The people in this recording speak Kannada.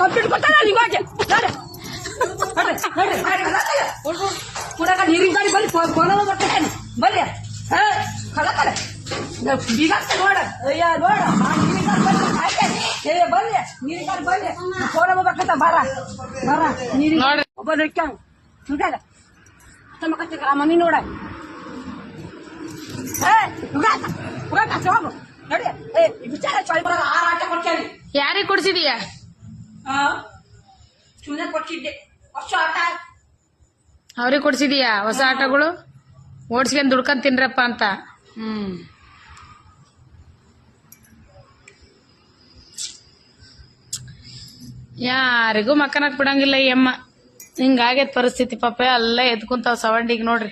ಕಂಪ್ಲೀಟ್ ಕೊಡ್ತಾರ ನಿಮಗೆ ನೀರಿನ ಗಾಡಿ ಬಲ್ಲಿ ಫೋನ್ ಬರ್ತೇನೆ ಬಲ್ಲಿ ಬೀಗ ನೋಡ ಅಯ್ಯ ನೋಡ ಬಲ್ಲಿ ನೀರಿನ ಗಾಡಿ ಬಲ್ಲಿ ಫೋನ್ ಬರ್ತ ಬರ ಬರ ನೀರಿ ಒಬ್ಬ ಮಮ್ಮಿ ನೋಡ ಯಾರಿಗೆ ಕೊಡ್ಸಿದೀಯಾ? ಅವ್ರಿಗೆ ಕೊಡ್ಸಿದೀಯಾ ಹೊಸ ಆಟಗಳು? ಓಡಿಸ್ಕೊಂಡ್ ದುಡ್ಕೊಂಡ್ ತಿನ್ರಪ್ಪ ಅಂತ. ಯಾರಿಗೂ ಮಕ್ಕನಕ್ ಬಿಡಂಗಿಲ್ಲ ಈ ಅಮ್ಮ. ಹಿಂಗಾಗೈತ್ ಪರಿಸ್ಥಿತಿ. ಪಾಪ ಎಲ್ಲ ಎದ್ಕುಂತಾವ್ ಸವಂಡಿಗೆ ನೋಡ್ರಿ.